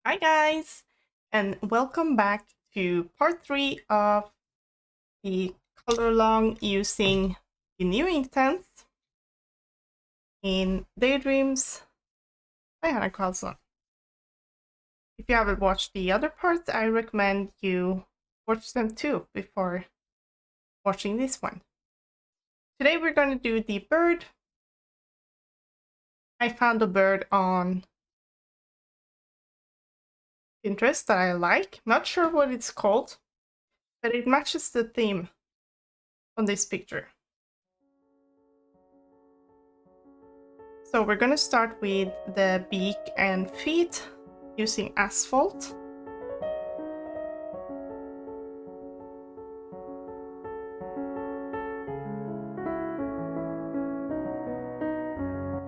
Hi guys, and welcome back to part 3 of the color along using the new Inktense in Daydreams by Hanna Karlzon. If you haven't watched the other parts, I recommend you watch them too before watching this one. Today we're going to do the bird. I found a bird on Pinterest that I like. Not sure what it's called, but it matches the theme on this picture. So we're going to start with the beak and feet using asphalt.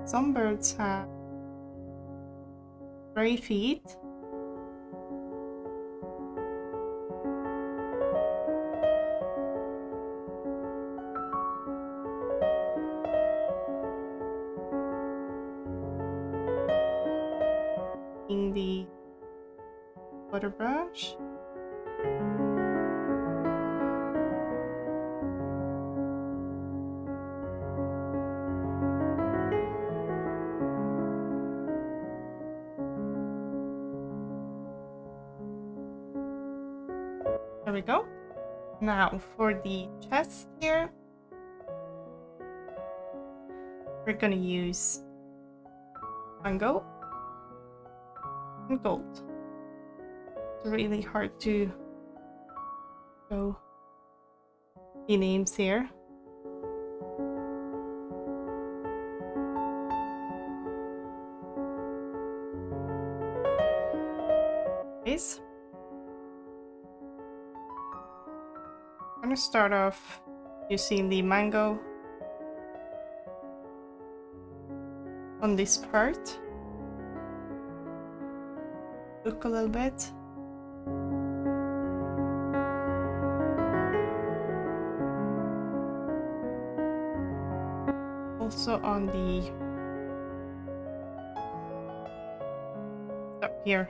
Some birds have gray feet. In the water brush. There we go. Now for the chest here, we're gonna use mango and gold. It's really hard to show the names here. I'm gonna start off using the mango on this part. Look a little bit. Also on the up here.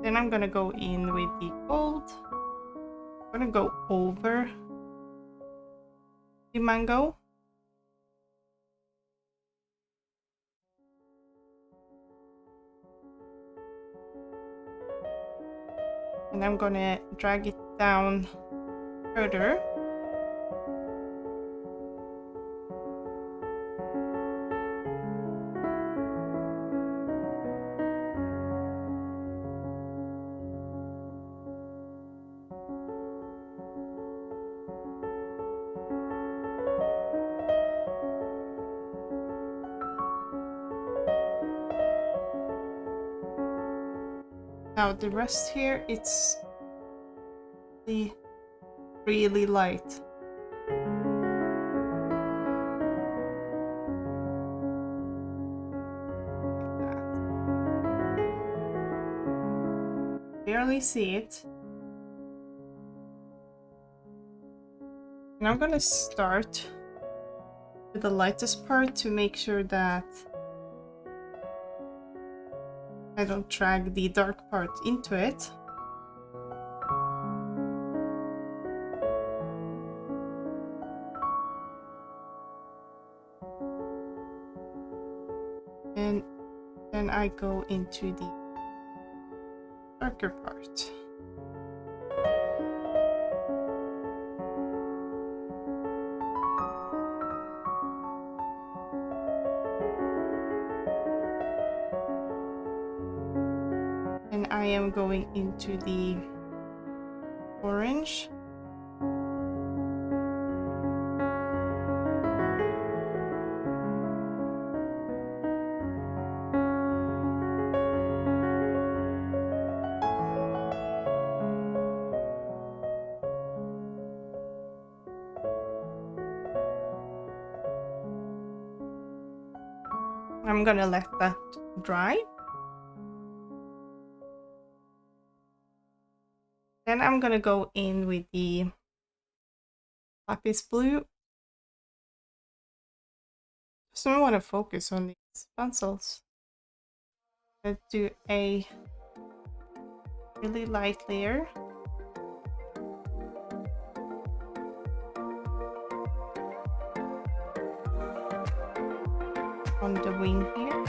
Then I'm gonna go in with the gold. I'm gonna go over the mango. And I'm gonna drag it down further. Now the rest here, it's really light. Like that. Barely see it. And I'm gonna start with the lightest part to make sure that I don't drag the dark part into it. And then I go into the darker part. And I am going into the orange. I'm gonna let that dry. Then I'm gonna go in with the lapis blue So I want to focus on these pencils. Let's do a really light layer. On the wing here.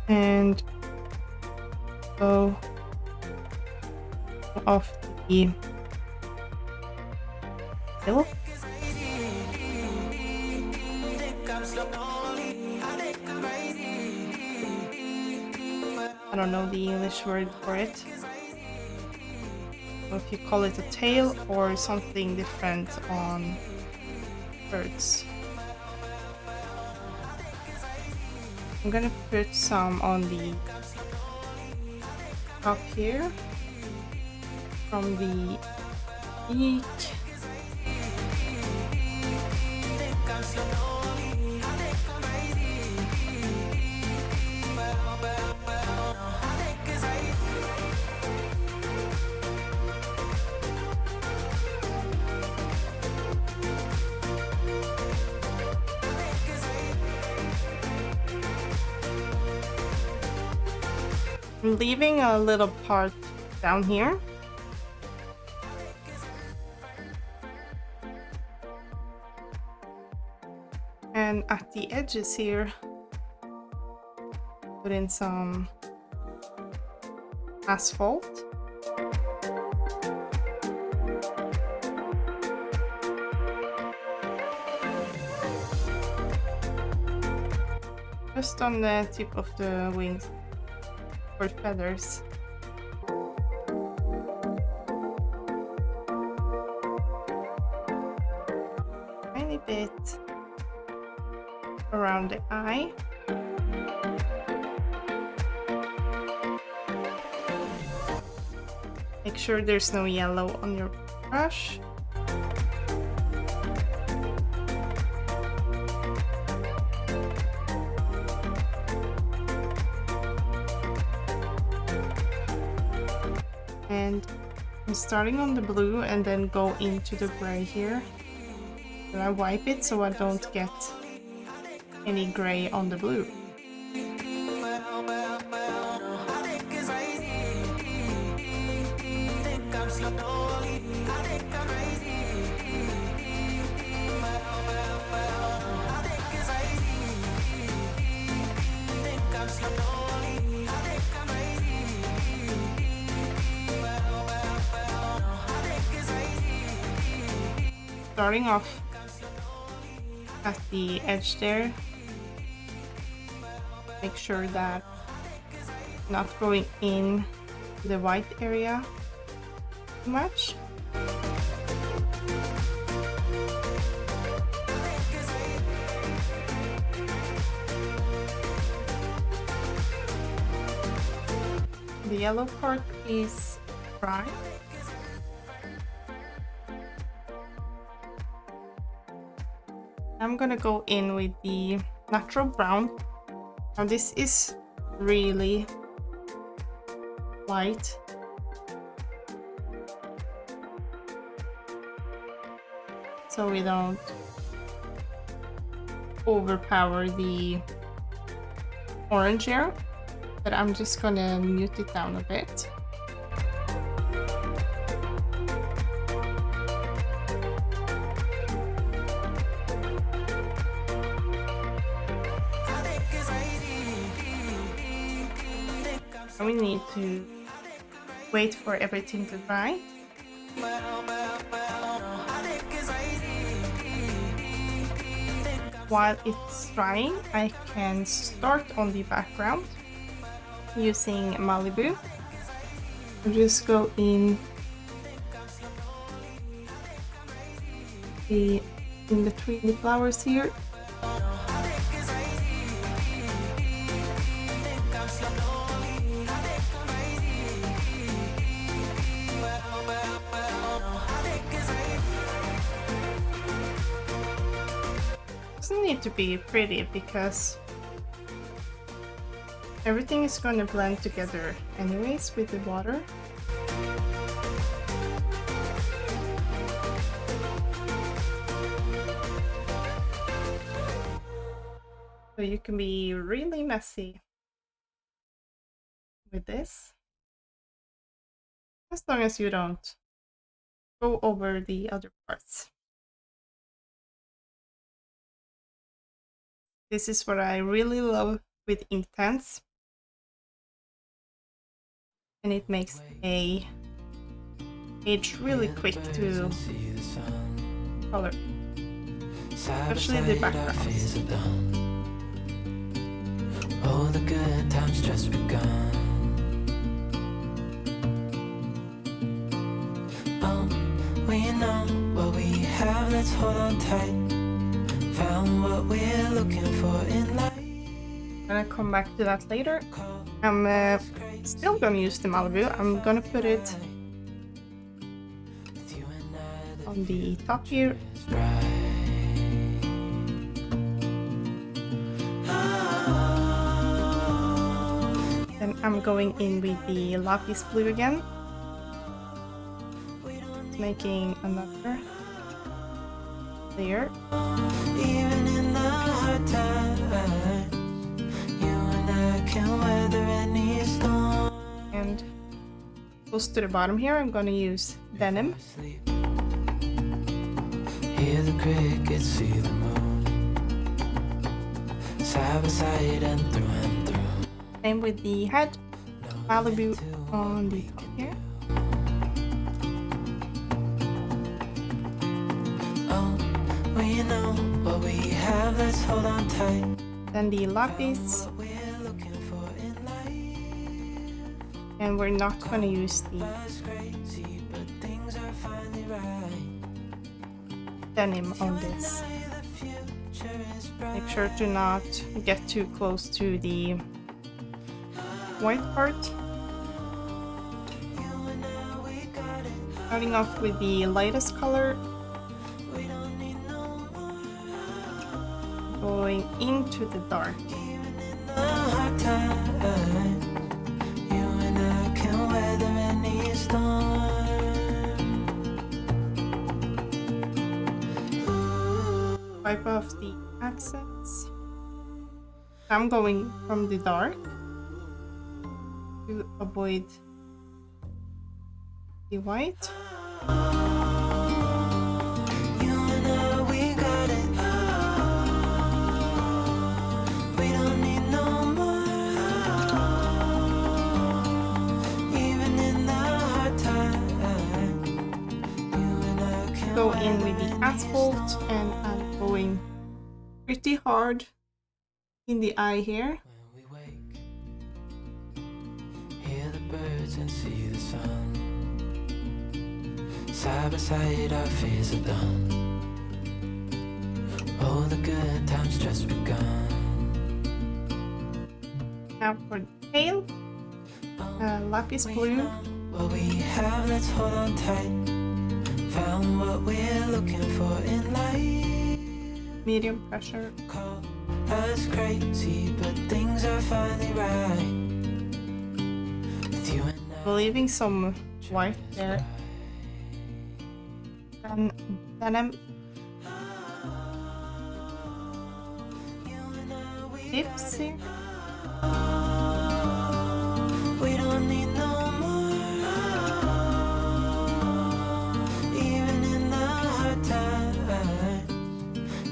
And go off the hill. I don't know the English word for it. Or if you call it a tail or something different on birds. I'm gonna put some on the top here from the beak. I'm leaving a little part down here. And at the edges here, put in some asphalt. Just on the tip of the wings for feathers. Tiny bit around the eye. Make sure there's no yellow on your brush. And I'm starting on the blue and then go into the gray here. And I wipe it so I don't get any gray on the blue. Starting off at the edge there, make sure that not going in the white area too much. The yellow part is dry. I'm gonna go in with the natural brown. Now this is really light. So we don't overpower the orange here, but I'm just gonna mute it down a bit. And we need to wait for everything to dry. While it's drying, I can start on the background using Malibu. I'll just go in between the flowers here. Doesn't need to be pretty because everything is going to blend together anyways with the water. So you can be really messy with this, as long as you don't go over the other parts. This is what I really love with Inktense, and it makes a page really quick to color, especially the backgrounds. Oh, the good times just begun. Oh, we know what we have, let's hold on tight. Found what we're looking for in life. I'm gonna come back to that later. I'm still gonna use the Malibu. I'm gonna put it on the top here. Then I'm going in with the lapis blue again, making another layer. Even in the hard times, you and I can weather any storm. And close to the bottom here, I'm gonna use denim. Hear the crickets, see the moon, side by side and through and through. Same with the head, Malibu on the top here. Oh, we know what we have, let's hold on tight. Then the lapis, What we're looking for in life. and we're not gonna use the Life's crazy, but things are finally right. denim on this. The future is bright. Make sure to not get too close to the white part. Starting off with the lightest color, going into the dark. Even in the hard times, you and I can weather any storm. Wipe off the accents. I'm going from the dark to avoid the white. You and I, we got it. We don't need no more. Even in the hard times, you and I can Go in with the asphalt, and I'm going pretty hard in the eye here. When we wake, hear the birds and see the sun. Side by side, our fears are done. Oh, the good times just begun. Now for the tail, lapis blue. What we have, let's hold on tight. Found what we're looking for in life. Medium pressure. Call us crazy, but things are finally right. With you and I, Leaving some white there. And then I'm tips here. we don't need no more. Even in the hard times,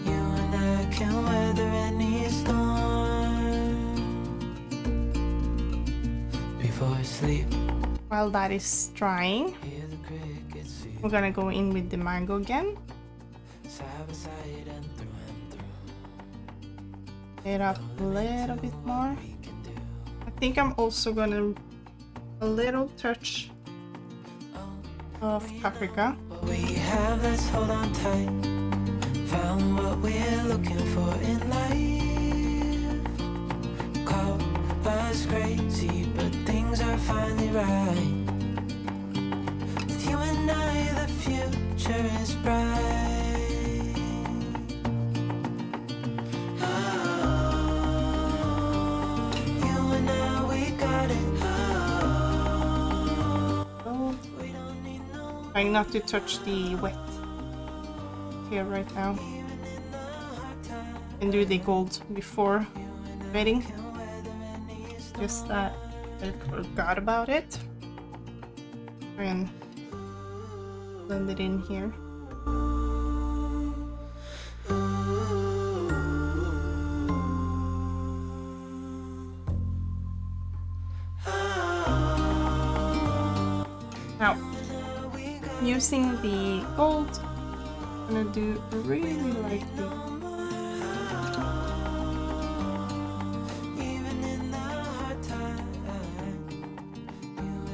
you and I can weather any storm. Before I sleep, While that is drying, hear the crickets, see we're gonna go in with the mango again. side by side and through. It up a little bit more. We can do. I think I'm also gonna a little touch of paprika. What we have, let's hold on tight. Found what we're looking for in life. Call us crazy, but things are finally right. With you and I, the future is bright. Trying not to touch the wet here right now. And do the gold before wetting. Just that I forgot about it. Try and blend it in here. Now, using the gold, I'm gonna do really lightly.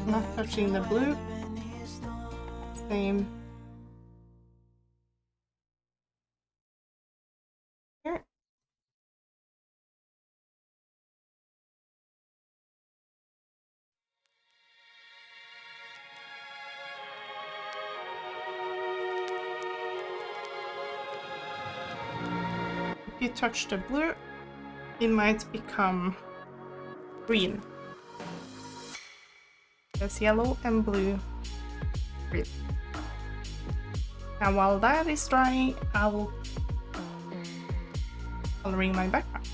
Not touching the blue. Same here. If you touch the blue, it might become green. There's yellow and blue, green. Now while that is drying, I will coloring my background.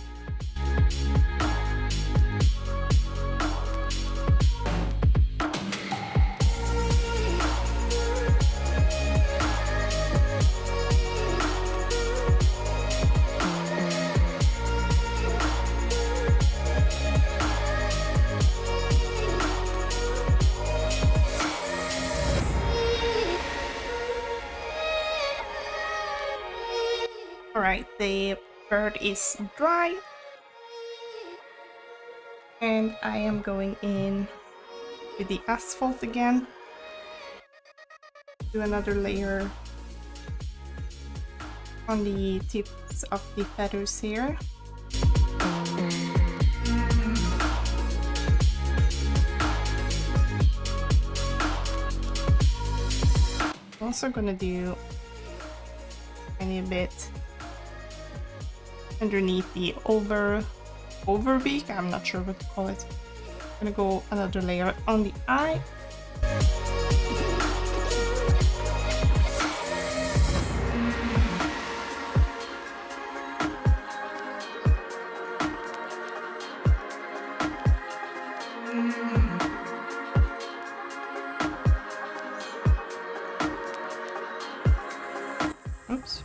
Alright, the bird is dry. And I am going in with the asphalt again. Do another layer on the tips of the feathers here. I'm also gonna do a tiny bit underneath the overbeak. I'm not sure what to call it. I'm gonna go another layer on the eye. Oops.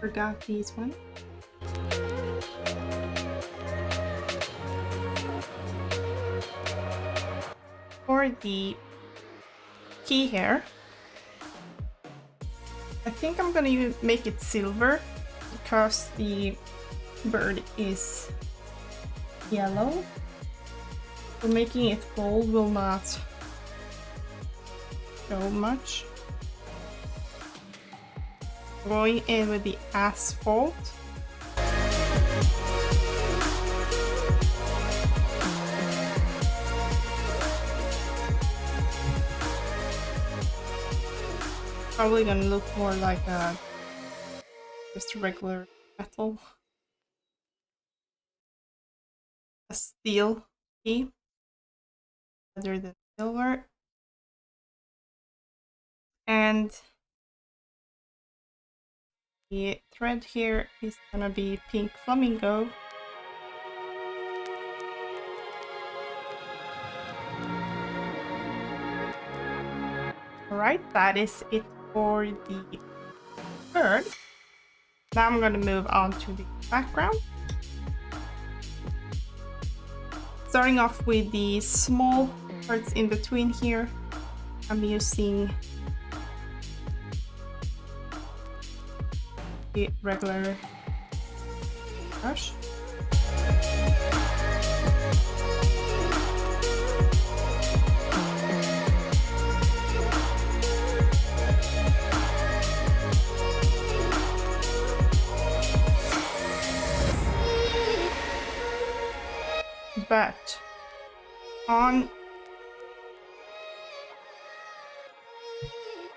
Forgot these one. For the key hair, I think I'm gonna make it silver because the bird is yellow. So making it gold will not show much. Going in with the asphalt. Probably gonna look more like just a regular metal. A steel key rather than silver. And the thread here is gonna be pink flamingo. Alright, that is it for the bird. Now I'm gonna move on to the background. Starting off with the small parts in between here, I'm using the regular brush. But on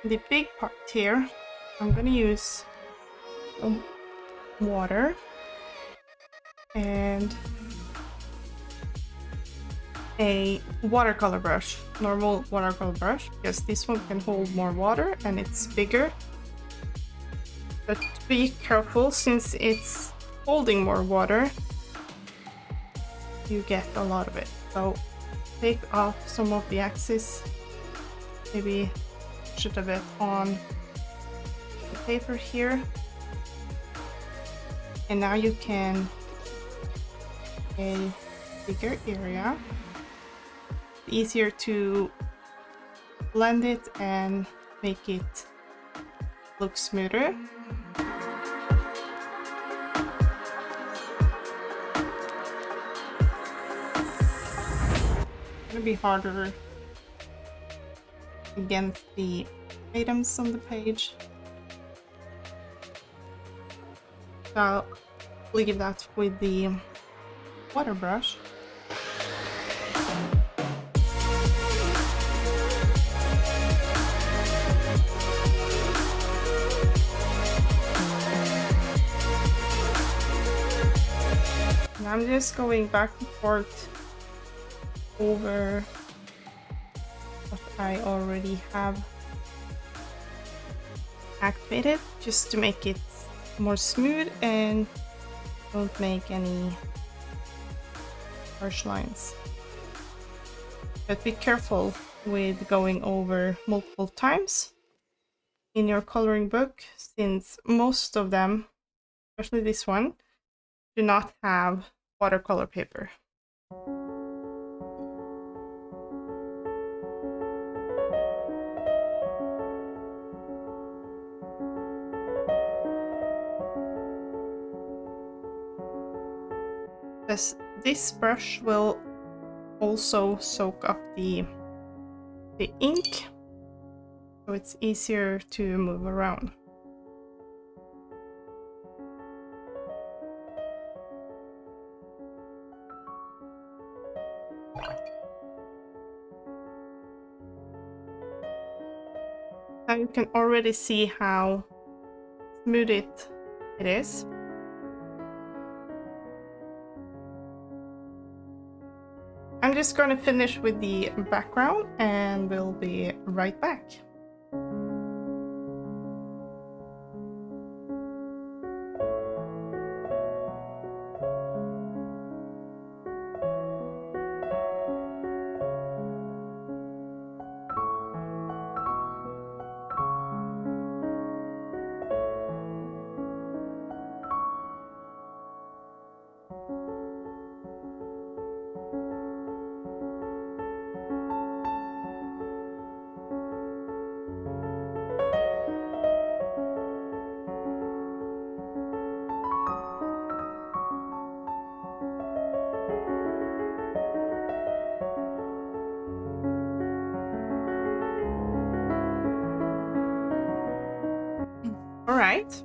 the big part here, I'm gonna use some water and a watercolor brush, normal watercolor brush, because this one can hold more water and it's bigger. But be careful, since it's holding more water, you get a lot of it. So take off some of the excess, maybe push it a bit on the paper here. And now you can a bigger area, easier to blend it and make it look smoother. It's gonna be harder against the items on the page. So I'll leave that with the water brush. And I'm just going back and forth over what I already have activated, just to make it more smooth and don't make any harsh lines. But be careful with going over multiple times in your coloring book, since most of them, especially this one, do not have watercolor paper. This brush will also soak up the ink, so it's easier to move around. Now you can already see how smooth it is. I'm just going to finish with the background and we'll be right back. Alright.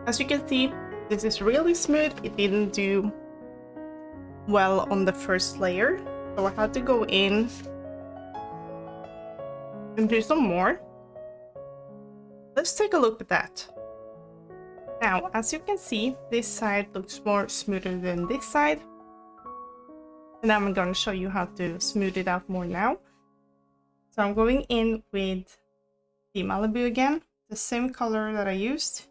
As you can see, this is really smooth. It didn't do well on the first layer, so I had to go in and do some more. Let's take a look at that. Now, as you can see, this side looks more smoother than this side. And I'm going to show you how to smooth it out more now. So I'm going in with the Malibu again, the same color that I used,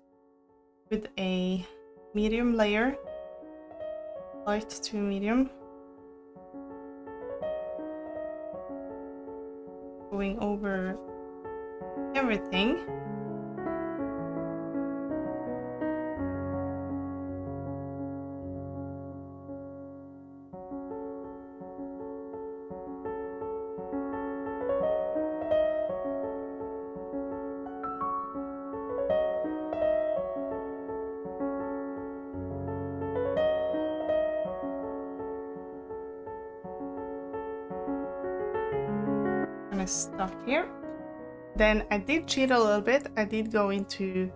with a medium layer, light to medium. Going over everything. Stop here. Then I did cheat a little bit. I did go into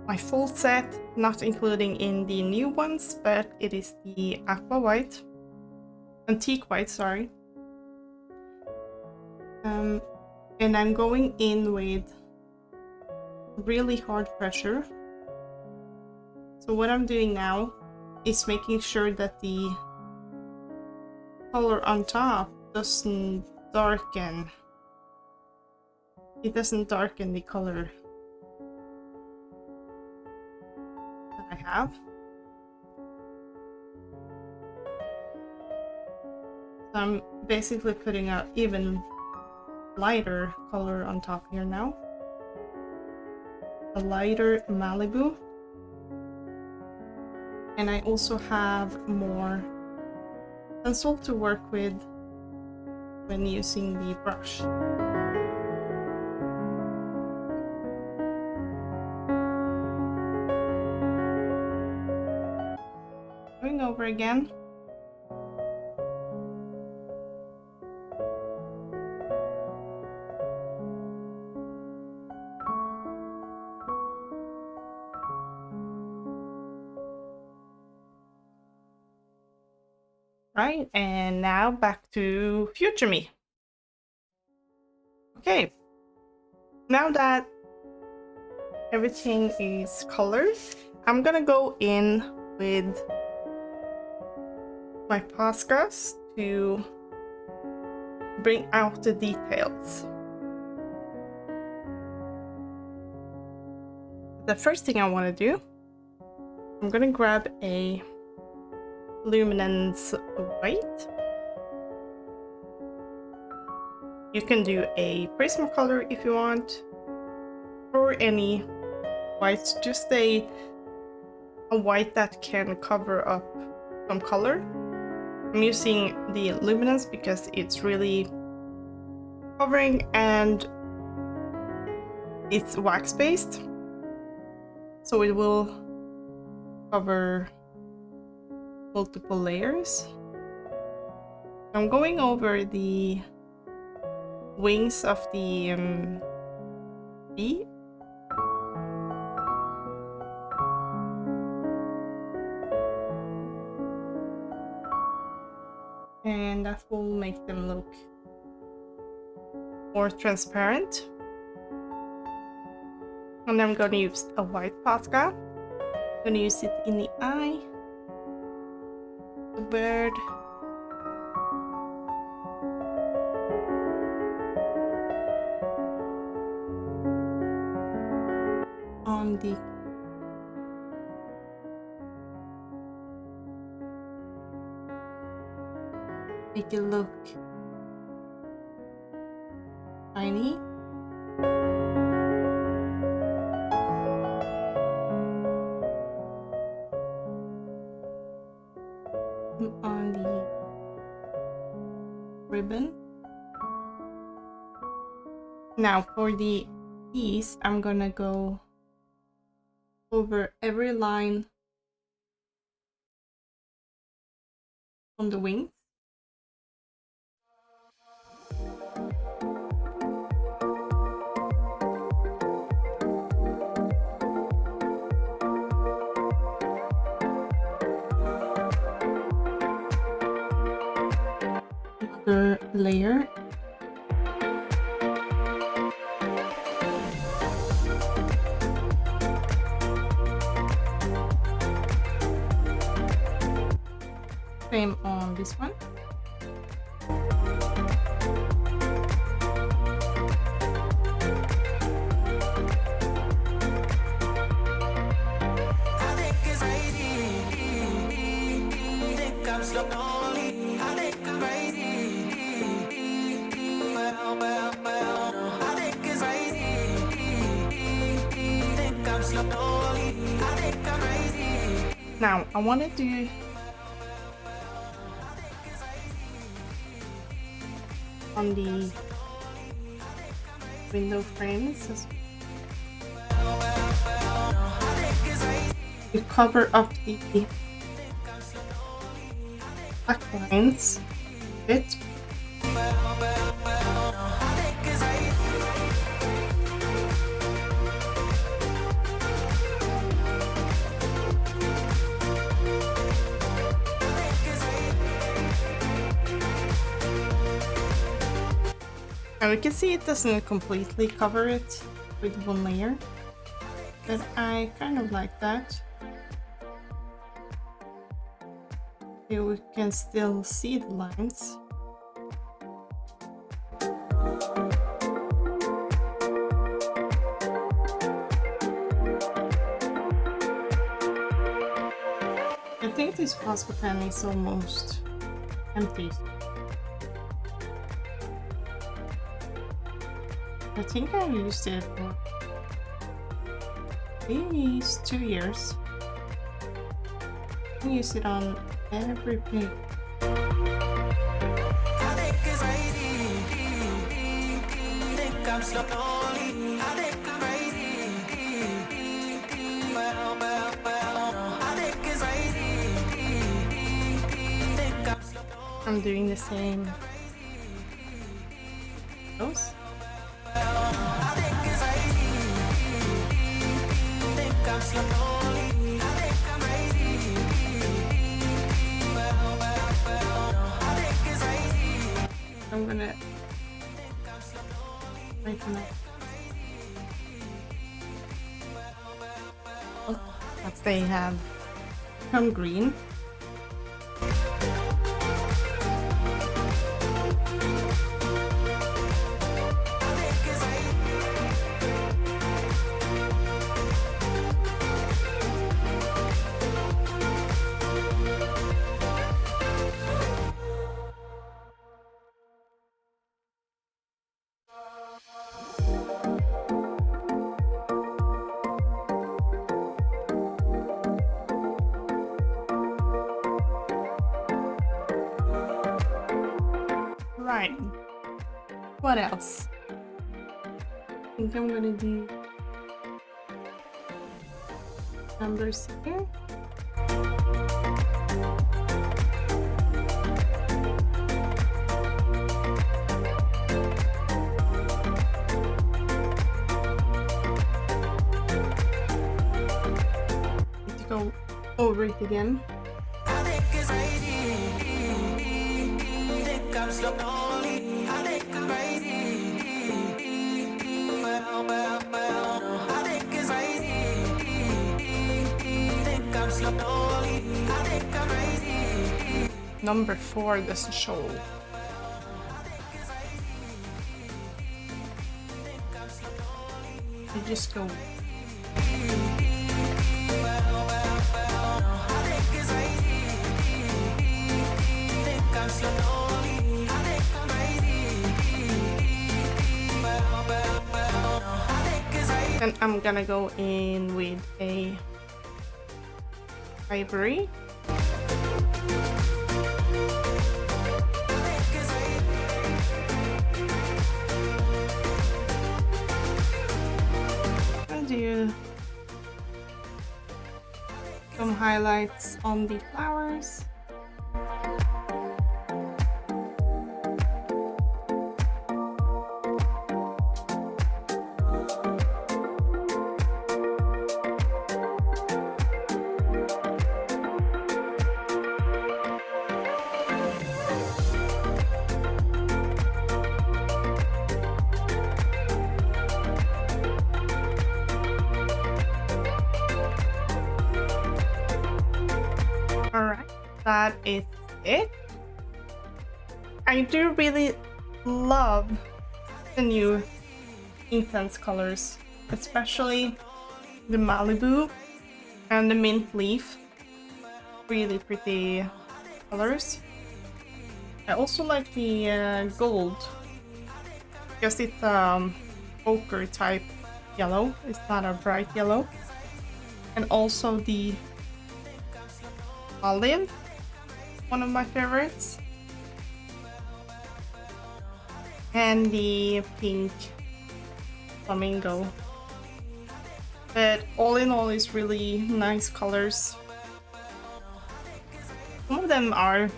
my full set, not including in the new ones, but it is the aqua white, antique white, sorry. And I'm going in with really hard pressure. So what I'm doing now is making sure that the color on top doesn't darken. It doesn't darken the color that I have. So I'm basically putting an even lighter color on top here now. A lighter Malibu. And I also have more pencil to work with when using the brush. Going over again. Right, and now back to future me. Okay, now that everything is colored, I'm gonna go in with my Poscas to bring out the details. The first thing I want to do, I'm gonna grab a luminance white. You can do a Prismacolor if you want, or any white, just a white that can cover up some color. I'm using the luminance because it's really covering and it's wax based, so it will cover multiple layers. I'm going over the wings of the bee. And that will make them look more transparent. And I'm going to use a white Posca. I'm going to use it in the eye, the bird, on the make it look tiny. On the ribbon. Now for the piece, I'm gonna go over every line on the wings. Another layer. Same on this one. Now I want to do on the window frames. You cover up the black lines a bit. And we can see it doesn't completely cover it with one layer, but I kind of like that. Okay, we can still see the lines. I think this Fosco pen is almost empty. I think I used it for at least 2 years. I use it on every page. I'm doing the same. Those. I'm gonna brighten up. Oh, that's they have become green. Right. What else? I think I'm gonna do numbers here. Need to go over it again. Number 4 doesn't show. You just go. And I'm gonna go in with a ivory. And do some highlights on the flowers. Alright, that is it. I do really love the new Inktense colors, especially the Malibu and the mint leaf. Really pretty colors. I also like the gold, because it's ochre type yellow. It's not a bright yellow. And also the olive, one of my favorites, and the pink flamingo. But all in all, it's really nice colors. Some of them are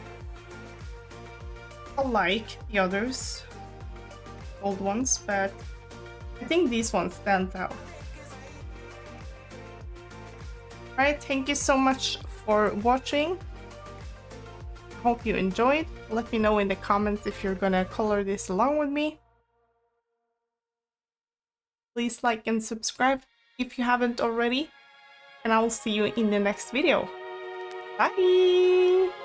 alike the others, old ones, but I think these ones stand out. Alright, thank you so much for watching. Hope you enjoyed. Let me know in the comments if you're gonna color this along with me. Please like and subscribe if you haven't already, and I will see you in the next video. Bye!